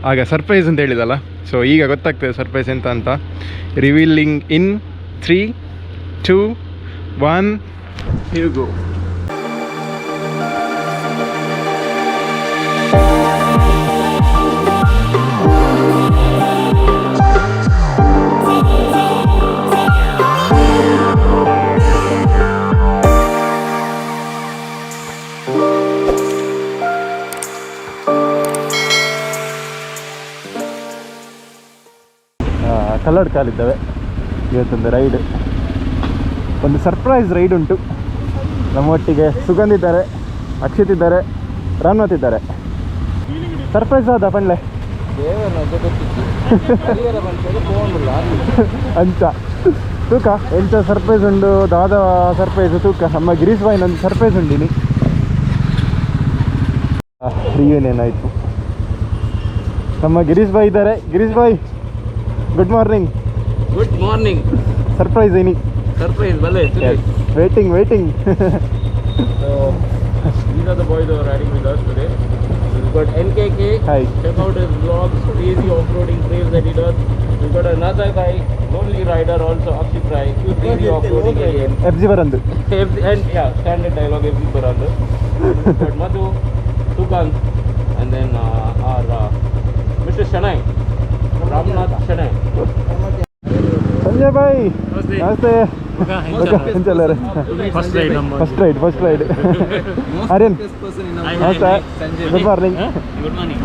ಆಗ ಸರ್ಪ್ರೈಸ್ ಅಂತ ಹೇಳಿದಲ್ಲ, ಸೊ ಈಗ ಗೊತ್ತಾಗ್ತದೆ ಸರ್ಪ್ರೈಸ್ ಎಂತ ಅಂತ. Revealing in 3, 2, 1 here go. ಕಲ್ಲಡ್ ಕಾಲಿದ್ದಾವೆ. ಇವತ್ತೊಂದು ರೈಡ್, ಒಂದು ಸರ್ಪ್ರೈಸ್ ರೈಡ್ ಉಂಟು. ನಮ್ಮೊಟ್ಟಿಗೆ ಸುಗಂಧ್ ಇದ್ದಾರೆ, ಅಕ್ಷಿತ್ ಇದ್ದಾರೆ, ರಾಮನಾಥ್ ಇದ್ದಾರೆ. ಸರ್ಪ್ರೈಸ್ ಆದ ಪಂಡ್ಲೆ ಅಂತ ತೂಕ ಎಂತ ಸರ್ಪ್ರೈಸ್ ಉಂಡು ದಾದ ಸರ್ಪ್ರೈಸ್ ತೂಕ. ನಮ್ಮ ಗಿರೀಶ್ ಭಾಯ್ ಒಂದು ಸರ್ಪ್ರೈಸ್ ಉಂಡಿನಿ. ರಿಯೂನಿಯನ್ ಆಯಿತು. ನಮ್ಮ ಗಿರೀಶ್ ಭಾಯ್ ಇದ್ದಾರೆ. Girish Bhai good morning. Good morning. Surprise ಏನಿ? ಸರ್ಪ್ರೈಸ್ ಬಲೆ. Waiting. So these are the boys who are riding with us today. We've got NKK. Hi. Check out his vlogs, crazy off-roading trails that he does. We've got another guy, lonely rider also, Akshith Bhai, crazy off-roading again. FG Barandu. And yeah, standard dialogue FG Barandu. We've got Madhu, Sugandh, and then our Mr. Shanai. Ramnaath Shanai. Sanjay bhai. Namaste. First ride. Aryan. Namaste. Good morning. Good morning.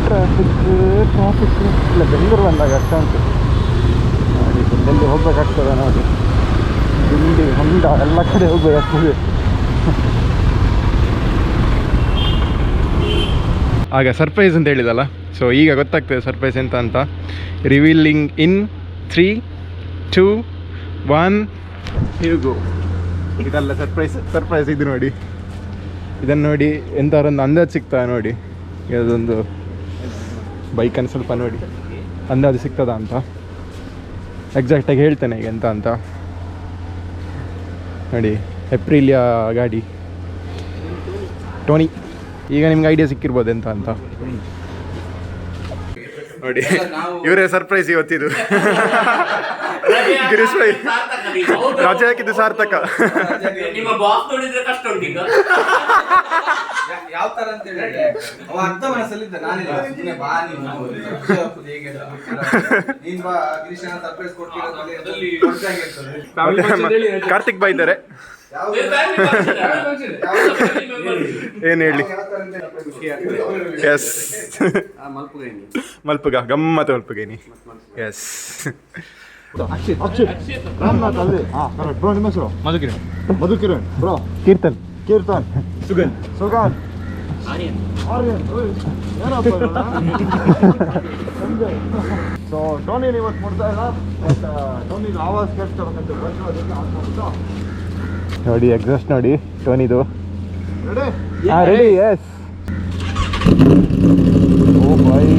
Traffic ಇಲ್ಲ, ಬೆಂಗಳೂರು ಬಂದಾಗ ಅಷ್ಟ ಉಂಟು ನೋಡಿ. ಎಲ್ಲಿ ಹೋಗ್ಬೇಕಾಗ್ತದೆ ನೋಡಿ, ದಿಲ್ಲಿ ಹೊಂಡ ಎಲ್ಲ ಕಡೆ ಹೋಗ್ಬೇಕಾಗ್ತದೆ. ಆಗ ಸರ್ಪ್ರೈಸ್ ಅಂತ ಹೇಳಿದಲ್ಲ, ಸೊ ಈಗ ಗೊತ್ತಾಗ್ತದೆ ಸರ್ಪ್ರೈಸ್ ಎಂತ ಅಂತ. Revealing in 3, 2, 1 here go. ಇದಲ್ಲ ಸರ್ಪ್ರೈಸ್ ಇದು ನೋಡಿ. ಇದನ್ನು ನೋಡಿ ಎಂಥವ್ರೊಂದು ಅಂದಾಜು ಸಿಗ್ತದೆ ನೋಡಿ. ಇದೊಂದು ಬೈಕನ್ನು ಸ್ವಲ್ಪ ನೋಡಿ ಅಂದಾಜು ಸಿಗ್ತದ ಅಂತ. ಎಕ್ಸಾಕ್ಟಾಗಿ ಹೇಳ್ತೇನೆ ಈಗ ಎಂತ ಅಂತ ನೋಡಿ. ಏಪ್ರಿಲಿಯಾ ಗಾಡಿ ಟೋನಿ. ಈಗ ನಿಮ್ಗೆ ಐಡಿಯಾ ಸಿಕ್ಕಿರ್ಬೋದು ಎಂತ ಅಂತ ನೋಡಿ. ಇವರೇ ಸರ್ಪ್ರೈಸ್ ಇವತ್ತಿದು. ಗಿರೀಶ್ ಭಾಯ್ ರಜೆ ಹಾಕಿದ್ದು ಸಾರ್ಥಕ. ಯಾವ ತರ ಅಂತ ಹೇಳಿದ್ರೆ ಅವ ಅರ್ಧ ಮನಸ್ಸಲ್ಲಿದ್ದ, ನಾನಿಲ್ಲ ಬಾ ನೀನ್ ಬಾ ಗಿರೀಶನ ಸರ್ಪ್ರೈಸ್ ಕೊಡ್ತೀನಿ. ಕಾರ್ತಿಕ್ ಭಾಯ್ ಇದ್ದಾರೆ. ಏನು ಹೇಳಿ? ಎಸ್, ಮಲ್ಪುಗ ಗಮ್ಮತ್ತು ಮಲ್ಪುಗೇನಿ. ಎಸ್, ರಾಮನಾಥ್ ಅಲ್ಲಿ. ಬ್ರೋ ನಿಮ್ಮ ಹೆಸರು? Madhukiran. Bro Keerthan. Sugandh. Aryan. So Tony ಇವತ್ತು ಮುಡ್ತಾ ಇಲ್ಲ, ಬಟ್ ಟೋನಿ ಆವಾಜ್ ಕೇಳ್ತಾರಂತ ನೋಡಿ. ಎಕ್ಸಾಸ್ಟ್ ನೋಡಿ ಟೋನಿದು. ರೆಡಿ? ಎಸ್. ಓ ಬಾಯ್,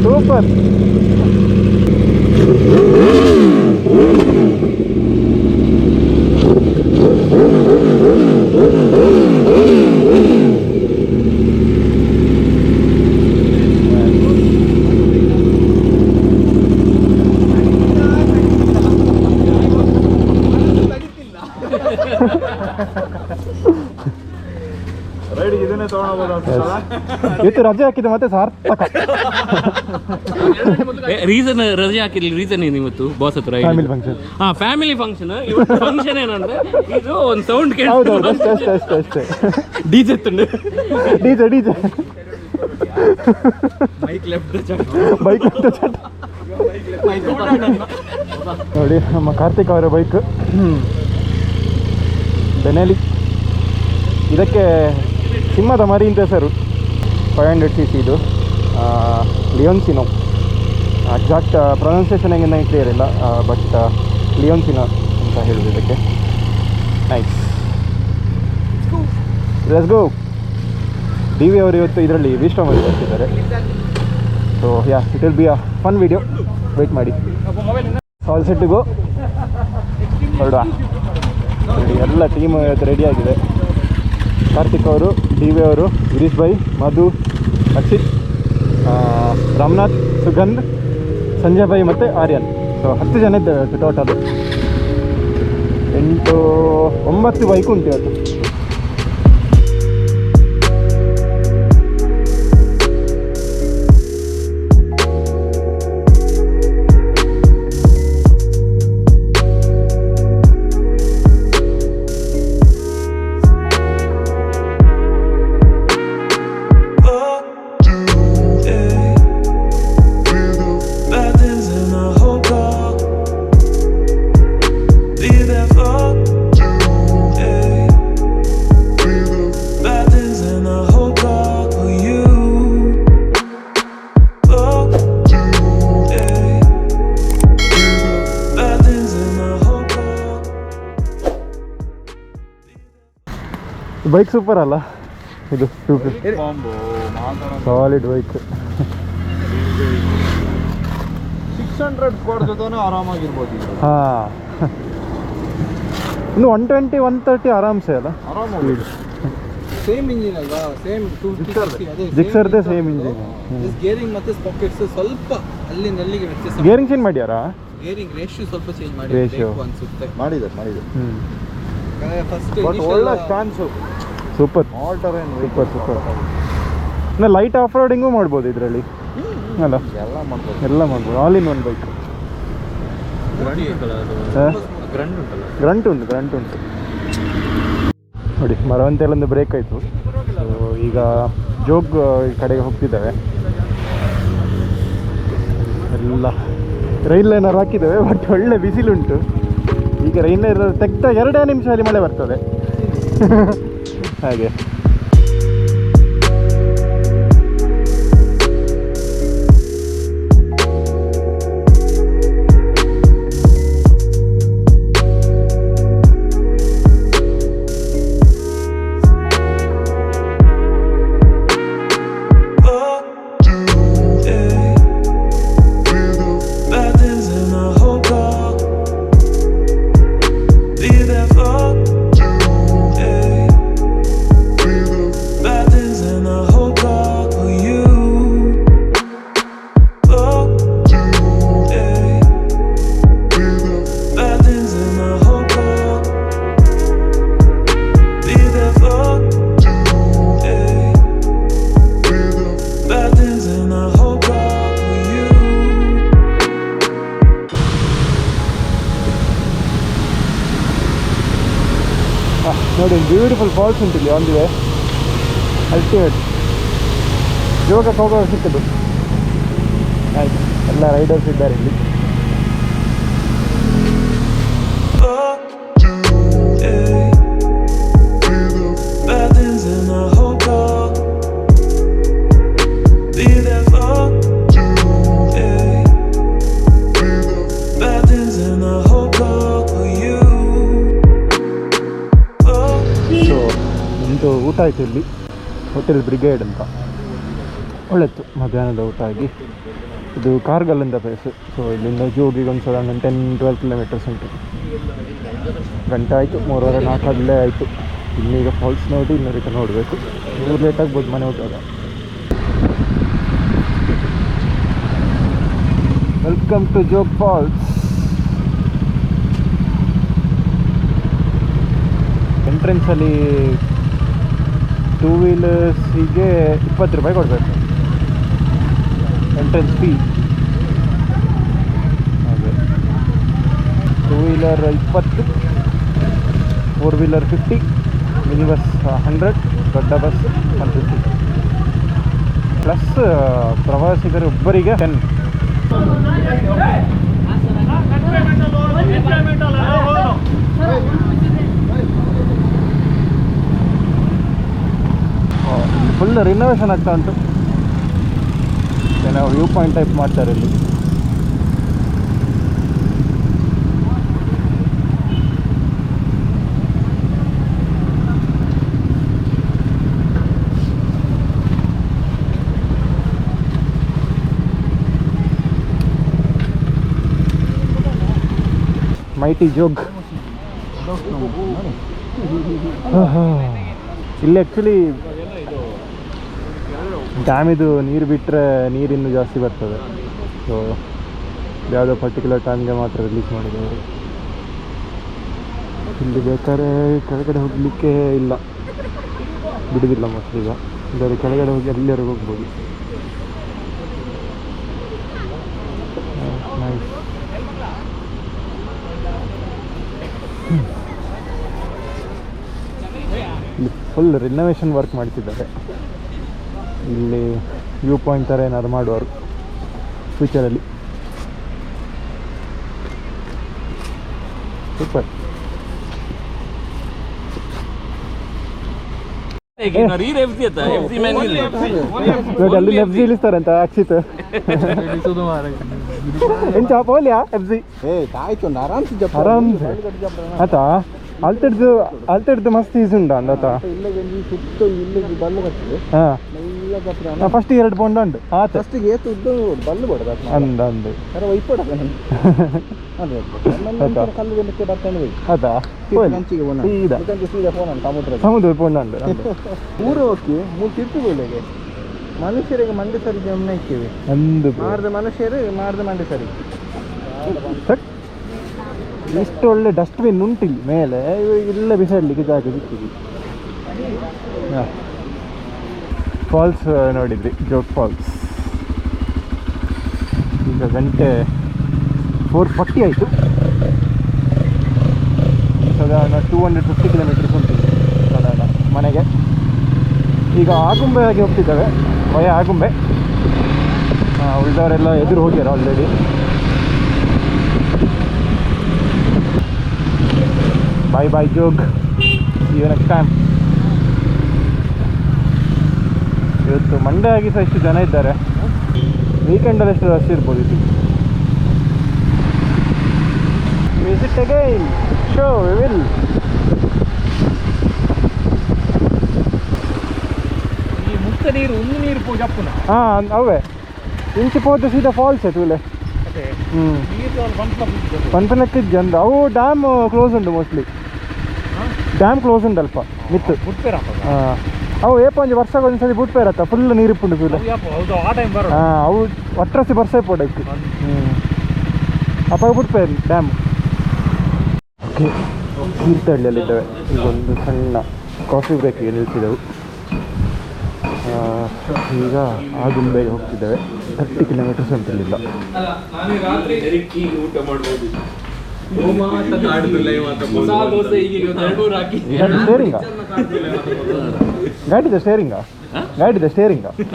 ಸೂಪರ್. ರೈಡಿಗೆ ಇದನ್ನೇ ತಗೊಂಡೋಗ್ಬೋದು. ಇವತ್ತು ರಜೆ ಹಾಕಿದ್ದು ಮತ್ತೆ ಸಾರ್ಥಕ. ರೀಸನ್ ರಜೆ ಹಾಕಿರ್ಲಿ, ರೀಸನ್ ಏನು ಇವತ್ತು ಬಾಸ್ ಹತ್ರ? Family function. Family function. ಇವತ್ತು ಫಂಕ್ಷನ್ ಏನಂದ್ರೆ ಇದು ಒಂದು ಸೌಂಡ್ ಕೇಳಿ. ಹೌದೌದು, ಅಷ್ಟೇ. ಡಿಜೆ ತಂದು ಡಿಜೆ ಬೈಕ್ ಲೆಫ್ಟ್ ಚಟ. ನೋಡಿ ನಮ್ಮ ಕಾರ್ತಿಕ್ ಅವರ ಬೈಕ್ ಬೆನೆಲಿ. ಇದಕ್ಕೆ ಸಿಂಹದ ಮರಿ ಅಂತ ಹೆಸರು. 500cc ಇದು ಲಿಯೋನ್ಸಿನೋ. ಎಕ್ಸಾಕ್ಟ್ ಪ್ರೊನೌನ್ಸಿಯೇಷನ್ ಹೆಂಗೆ ನನಗೆ ಕ್ಲಿಯರ್ ಇಲ್ಲ, ಬಟ್ ಲಿಯೋನ್ಸಿನೋ ಅಂತ ಹೇಳೋದು ಇದಕ್ಕೆ. Nice, let's go. D V ಅವರು ಇವತ್ತು ಇದರಲ್ಲಿ ವಿಶ್ರಾಮಲ್ಲಿ ಬರ್ತಿದ್ದಾರೆ. So yeah, it will be a fun video, wait ಮಾಡಿ. ಆಲ್ ಸೆಟ್ ಟು ಗೋ, ಹೊರಡುವ. ಎಲ್ಲ ಟೀಮ್ ಇವತ್ತು ರೆಡಿ ಆಗಿದೆ. ಕಾರ್ತಿಕ್ ಅವರು, ಡಿ ವಿ ಅವರು, ಗಿರೀಶ್ ಭಾಯ್, ಮಧು, ಅಕ್ಷಿತ್, ರಾಮನಾಥ್, ಸುಗಂಧ್, ಸಂಜಯ್ ಭಾಯ್ ಮತ್ತು ಆರ್ಯನ್. ಸೊ 10 ಜನ ಇದ್ದೇವೆ ಟೋಟಲ್. 9 ಬೈಕ್ ಉಂಟು ಇವತ್ತು. ಬೈಕ್ ಸೂಪರ್ ಅಲ್ಲ ಇದು? 250 ಸಾಲಿಡ್ ಬೈಕ್. 600 ಸ್ಕ್ವಾಡ್ ಜೊತೆ ಆರಾಮಾಗಿರ್ಬೋದು. ಹಾಂ, ಇನ್ನು 120 130 ಆರಾಮ್ಸೆ ಅಲ್ಲ? ಆರಾಮಾಗಿ. ಸೇಮ್ ಇಂಜಿನ್ ಅಲ್ವಾ? ಸೇಮ್ 250 ಜಿಕ್ಸರ್ದೇ ಸೇಮ್ ಇಂಜಿನ್. ಗೇರಿಂಗ್ ಮತ್ತೆ ಸ್ಪಾಕೆಟ್ಸ್ ಸ್ವಲ್ಪ ಅಲ್ಲಿಂದ ಅಲ್ಲಿಗೆ ವ್ಯತ್ಯಾಸ. ಗೇರಿಂಗ್ ಚೇಂಜ್ ಮಾಡ್ಯಾರಾ? ಗೇರಿಂಗ್ ರೇಷಿಯೋ ಸ್ವಲ್ಪ ಚೇಂಜ್ ಮಾಡಿದ್ರು ಅನ್ಸುತ್ತೆ. ಮಾಡಿದ್ದಾರೆ. ಫಸ್ಟ್ ಒಳ್ಳೆ stance, super all terrain, super. ಇನ್ನು ಲೈಟ್ ಆಫ್ ರೋಡಿಂಗು ಮಾಡ್ಬೋದು ಇದರಲ್ಲಿ ಅಲ್ಲ? ಎಲ್ಲ ಮಾಡ್ಬೋದು. All in one bike. Grunt ಉಂಟು. ನೋಡಿ, ಮರವಂತೆಲ್ಲೊಂದು ಬ್ರೇಕ್ ಆಯಿತು. ಸೊ ಈಗ ಜೋಗ್ ಕಡೆಗೆ ಹೋಗ್ತಿದ್ದಾವೆ. ಎಲ್ಲ ರೈಲ್ ಲೈನರ್ ಹಾಕಿದ್ದೇವೆ, ಬಟ್ ಒಳ್ಳೆ ಬಿಸಿಲುಂಟು. ಈಗ ರೈಲ್ ಲೈನರ್ ತೆಗ್ದ 2 ನಿಮಿಷದಲ್ಲಿ ಮಳೆ ಬರ್ತದೆ ಹಾಗೆ. ನೋಡಿ, ಬ್ಯೂಟಿಫುಲ್ ಫಾಲ್ಸ್ ಉಂಟು ಇಲ್ಲಿ ಆನ್ ದಿ ವೇ. ಅಲ್ಟಿಮೇಟ್. ಜೋಗಕ್ಕೆ ಹೋಗೋರು ಸಿಕ್ಕದು. ಆಯ್ತು, ಎಲ್ಲ ರೈಡರ್ಸ್ ಇದ್ದಾರೆ ಇಲ್ಲಿ. ಊಟ ಆಯಿತು ಇಲ್ಲಿ, ಹೋಟೆಲ್ ಬ್ರಿಗೇಡ್ ಅಂತ. ಒಳ್ಳೆತ್ತು ಮಧ್ಯಾಹ್ನದ ಊಟ ಆಗಿ. ಇದು ಕಾರ್ಗಲ್ ಅಂತ ಪ್ಲೇಸು. ಸೊ ಇಲ್ಲಿಂದ ಜೋಗಿಗೆ ಒಂದು 10-12 ಕಿಲೋಮೀಟರ್ಸ್ ಉಂಟು. ಗಂಟೆ ಆಯಿತು, 3:30-4 ಅಲ್ಲೇ ಆಯಿತು. ಇನ್ನೀಗ ಫಾಲ್ಸ್ ನೋಡಿ ಇನ್ನೂ ರಿಟರ್ನ್ ನೋಡಬೇಕು. 3 ಲೇಟ್ ಆಗ್ಬೋದು ಮನೆ ಹೋಗುವಾಗ. Welcome to Jog Falls. ಎಂಟ್ರೆನ್ಸಲ್ಲಿ 2 ವೀಲರ್ಸಿಗೆ 20 ರೂಪಾಯಿ ಕೊಡಬೇಕು ಎಂಟ್ರೆನ್ಸ್ ಫೀ. ಹಾಗೆ 2 ವೀಲರ್ 20, 4 ವೀಲರ್ 50, ಮಿನಿ ಬಸ್ 100, ದೊಡ್ಡ ಬಸ್ 150. ಪ್ಲಸ್ ಪ್ರವಾಸಿಗರು ಒಬ್ಬರಿಗೆ 10. ಫುಲ್ ರಿನೋವೇಷನ್ ಆಗ್ತಾ ಉಂಟು. ನಾವು ವ್ಯೂ ಪಾಯಿಂಟ್ ಟೈಪ್ ಮಾಡ್ತಾರೆ ಇಲ್ಲಿ. ಮೈಟಿ ಜೋಗ್. ಇಲ್ಲಿ ಆ್ಯಕ್ಚುಲಿ ಡ್ಯಾಮಿದು ನೀರು ಬಿಟ್ಟರೆ ನೀರಿನ್ನೂ ಜಾಸ್ತಿ ಬರ್ತದೆ. ಸೊ ಯಾವುದೋ ಪರ್ಟಿಕ್ಯುಲರ್ ಟೈಮ್ಗೆ ಮಾತ್ರ ರಿಲೀಸ್ ಮಾಡಿದವರು. ಇಲ್ಲಿ ಬೇಕಾದ್ರೆ ಕೆಳಗಡೆ ಹೋಗಲಿಕ್ಕೆ ಇಲ್ಲ, ಬಿಡುವುದಿಲ್ಲ ಮೋಸ್ಟ್ಲಿ. ಈಗ ಬೇರೆ ಕೆಳಗಡೆ ಹೋಗಿ ಅಲ್ಲಿವರೆಗೆ ಹೋಗ್ಬೋದು. ನೈಸ್. ಇಲ್ಲಿ ಫುಲ್ ರಿನೋವೇಷನ್ ವರ್ಕ್ ಮಾಡ್ತಿದ್ದಾರೆ. ಇಲ್ಲಿ ವ್ಯೂ ಪಾಯಿಂಟ್ ಥರ ಏನಾದ್ರು ಮಾಡುವರು ಫ್ಯೂಚರಲ್ಲಿ. ಸೂಪರ್. ಅಲ್ಲಿ ಎಫ್ ಜಿ ಇಳಿಸ್ತಾರಂತ ಅಕ್ಷಿತ್. ಎಂಚ ಪೋಲಿಯಾ ಎಫ್ ಜಿ ಆರಾಮ್ಸೆ ಆತಾ ಅಲ್ತಡ್ದು ಮಸ್ತ್ ಈಸ್ ಉಂಡ ಅಂದತ. ಹಾಂ ಫಸ್ಟ್ 2 ಪೌಂಡ್ ಉಂಟು ಆತ ಅಂದ ಅಂದು ಅದಾ ಸಮುದ್ರ ಪೌಂಡ್ ಉಂಟು 3 ಹೋಗಿ 3 ತಿರ್ತಿಗೆ ಮನುಷ್ಯರಿಗೆ ಮಂಡಿ ಸರಿ ಗಮನ ಇಕ್ಕೇವೆ ಅಂದು ಮಾಡಿದ ಮನುಷ್ಯರು ಮಾಡಿದ ಮಂಡಿ ಸರಿ. ಇಷ್ಟು ಒಳ್ಳೆ ಡಸ್ಟ್ಬಿನ್ ಉಂಟಿಲ್ಲಿ ಮೇಲೆ, ಇಲ್ಲ ಬಿಸಾಡಲಿಕ್ಕೆ ಜಾಗ ಸಿಕ್ಕಿದೆ. ಹಾಂ ಫಾಲ್ಸ್ ನೋಡಿದ್ರಿ, ಜೋಗ್ ಫಾಲ್ಸ್. ಈಗ ಗಂಟೆ 4:40 ಆಯಿತು. ಸಾಧಾರಣ 250 ಕಿಲೋಮೀಟರ್ಸ್ ಉಂಟು ಸಾಧಾರಣ ಮನೆಗೆ. ಈಗ ಆಗುಂಬೆ ಆಗಿ ಹೋಗ್ತಿದ್ದಾವೆ, ವಯ ಆಗುಂಬೆ. ಉಳಿದವರೆಲ್ಲ ಎದುರು ಹೋಗ್ಯಾರ already. Bye bye Jog, see you next time. ಇವತ್ತು ಮಂಡೇ ಆಗಿ ಸಹ ಇಷ್ಟು ಜನ ಇದ್ದಾರೆ. ವೀಕೆಂಡಲ್ಲಿ ಎಷ್ಟು ರಶ್ ಇರ್ಬೋದು ಇದು. Visit again, show we will. ಈ ಮುಕ್ತ ನೀರು ಒಂದು ನೀರು ಪೂಜಪ್ಪನ ಹಾಂ ಅವೇ ಇಂಚು ಪೋದು ಸೀದಾ ಫಾಲ್ಸ್ ತೂಲೆ. ಪನ್ಪನಕ್ಕಿದ್ದು ಅಂದ ಅವು ಡ್ಯಾಮ್ ಕ್ಲೋಸ್ ಉಂಟು ಮೋಸ್ಟ್ಲಿ. ಡ್ಯಾಮ್ ಕ್ಲೋಸ್ ಉಂಟು ಅಲ್ಪ ಮಿತ್ತು. ಹಾಂ ಅವು ಏಪಂಜಿ ವರ್ಷಕ್ಕೆ ಒಂದ್ಸತಿ ಬಿಟ್ಪೇರತ್ತ ಫುಲ್ ನೀರಿಪ್ಪುಂಡು ಸೂಲೆ. ಹಾಂ ಅವು ಒಟ್ರಸಿ ಬರ್ಸೇ ಪೋಡಕ್ಕೆ. ಅಪ್ಪ ಬಿಟ್ಪೇರಿ ಡ್ಯಾಮ್. ಓಕೆ, ತೀರ್ಥಹಳ್ಳಿಯಲ್ಲಿದ್ದೇವೆ. ಈಗ ಒಂದು ಸಣ್ಣ ಕಾಫಿ ಬ್ರೇಕಿಗೆ ನಿಲ್ಸಿದ್ದೆವು. ಈಗ ಆಗುಂಬೆಗೆ ಹೋಗ್ತಿದ್ದೇವೆ. 30 ಕಿಲೋಮೀಟರ್ಸ್ ಉಂಟು ಇಲ್ಲಿಂದ. ಗಾಡಿದ ಸ್ಟೇರಿಂಗಾ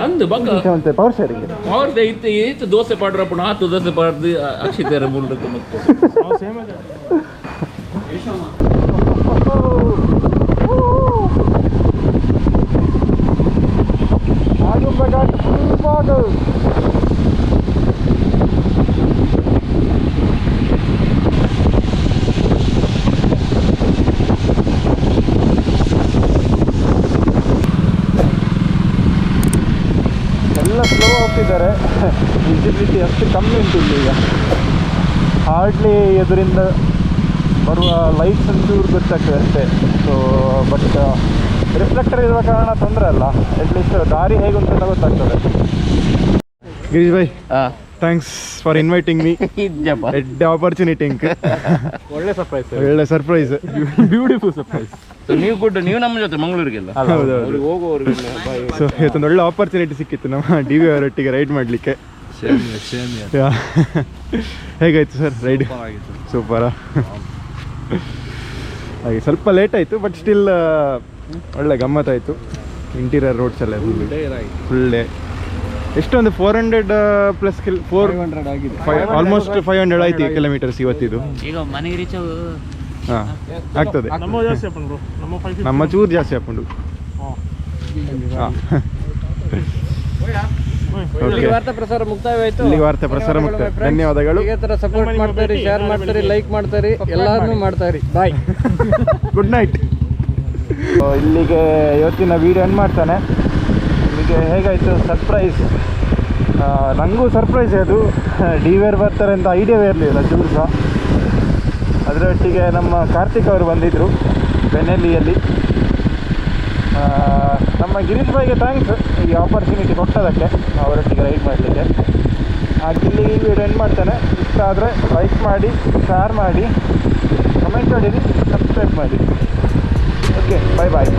ಅಂದು ಮತ್ತೆ ಪವರ್ ಸ್ಟೇರಿಂಗ್ ಅವ್ರದ್ದು ಇತ್ತು ದೋಸೆ ಪಾಡ್ರಪ್ಪ 4 ದೋಸೆ ಪಾಡ್ದು ಅಕ್ಷಿತರ ಮೂಲಕ ಮತ್ತೆ ಎಲ್ಲ ಸ್ಲೋ ಹೋಗ್ತಿದ್ದಾರೆ. ವಿಸಿಬಿಲಿಟಿ ಅಷ್ಟು ಕಮ್ಮಿ ಉಂಟು ಇಲ್ಲಿ. ಈಗ ಹಾರ್ಡ್ಲಿ ಎದುರಿಂದ ಬರುವ ಲೈಟ್ಸ್ ಒಂಚೂರು ಗೊತ್ತಾಗ್ತದೆ ಅಷ್ಟೇ. ಸೊ ಬಟ್ ರಿಫ್ಲೆಕ್ಟರ್ ಇರುವ ಕಾರಣ ತೊಂದರೆ ಅಲ್ಲ. ಅಟ್ಲೀಸ್ಟ್ ದಾರಿ ಹೇಗೆ ಅಂತ ಗೊತ್ತಾಗ್ತದೆ. Girish Bhai, thanks for inviting me. Ed opportunity. ಒಳ್ಳೆ ಸರ್ಪ್ರೈಸ್, ಬ್ಯೂಟಿಫುಲ್ ಸರ್ಪ್ರೈಸ್. ನೀವು ನಮ್ಮ ಜೊತೆ ಮಂಗಳೂರಿಗೆಲ್ಲ ಹೋಗುವವರಿಗೆ. ಸೊ ಇವತ್ತೊಂದು ಒಳ್ಳೆ ಆಪರ್ಚುನಿಟಿ ಸಿಕ್ಕಿತ್ತು ನಮ್ಮ DV ಅವರೊಟ್ಟಿಗೆ ರೈಡ್ ಮಾಡಲಿಕ್ಕೆ. ಹೇಗಾಯ್ತು ಸರ್ ರೈಡ್? ಸೂಪರಾ? ಹಾಗೆ ಸ್ವಲ್ಪ ಲೇಟ್ ಆಯಿತು, ಬಟ್ ಸ್ಟಿಲ್ ಒಳ್ಳೆ ಗಮ್ಮತ್ತಾಯಿತು. ಇಂಟೀರಿಯರ್ ರೋಡ್ಸ್ ಎಲ್ಲ ಫುಲ್ ಡೇ ಎಷ್ಟೊಂದು 400 ಪ್ಲಸ್ 500 ಆಗಿದೆ. ಆಲ್ಮೋಸ್ಟ್ 500 ಆಯ್ತು ಕಿಲೋಮೀಟರ್ಸ್ ಇವತ್ತಿದು. ಈಗ ಮನೆಗೆ ರೀಚ್ ಹಾಂ ಆಗ್ತದೆ. ನಮ್ಮ ಚೂರು ಜಾಸ್ತಿ ಹಾಕೊಂಡು. ಹಾಂ ಇಲ್ಲಿಗೆ ವಾರ್ತಾ ಪ್ರಸಾರ ಮುಕ್ತಾಯವಾಯಿತು. ಇಲ್ಲಿ ವಾರ್ತೆ ಪ್ರಸಾರ ಮುಕ್ತಾಯ. ಧನ್ಯವಾದಗಳು. ಇದೇ ಥರ ಸಪೋರ್ಟ್ ಮಾಡ್ತಾರಿ, ಶೇರ್ ಮಾಡ್ತಾರಿ, ಲೈಕ್ ಮಾಡ್ತಾರಿ, ಎಲ್ಲಾನು ಮಾಡ್ತಾರಿ. ಬಾಯ್. Good night. ಇಲ್ಲಿಗೆ ಇವತ್ತಿನ ವೀಡಿಯೋ ಎಂಡ್ ಮಾಡ್ತಾನೆ. ನಿಮಗೆ ಹೇಗಾಯಿತು ಸರ್ಪ್ರೈಸ್? ನನಗೂ ಸರ್ಪ್ರೈಸ್ ಅದು. ಡಿವೇರ್ ಬರ್ತಾರೆ ಅಂತ ಐಡಿಯಾವೇ ಇರಲಿಲ್ಲ ಚೂರು ಸಹ. ಅದರೊಟ್ಟಿಗೆ ನಮ್ಮ ಕಾರ್ತಿಕ್ ಅವರು ಬಂದಿದ್ದರು ಬೆನೆಲ್ಲಿಯಲ್ಲಿ. ನಮ್ಮ ಗಿರೀಶ್ ಭಾಯ್ಗೆ ಥ್ಯಾಂಕ್ಸ್ ಈ ಆಪರ್ಚುನಿಟಿ ಕೊಟ್ಟದಕ್ಕೆ ಅವರೊಟ್ಟಿಗೆ ರೈಡ್ ಮಾಡಲಿಕ್ಕೆ. ಇಲ್ಲಿಗೆ ಈ ವಿಡಿಯೋ ಎಂಡ್ ಮಾಡ್ತಾನೆ. ಇಷ್ಟ ಆದರೆ ಲೈಕ್ ಮಾಡಿ, ಶೇರ್ ಮಾಡಿ, ಕಮೆಂಟ್ ಮಾಡಿರಿ, ಸಬ್ಸ್ಕ್ರೈಬ್ ಮಾಡಿ. ಓಕೆ, ಬಾಯ್ ಬಾಯ್.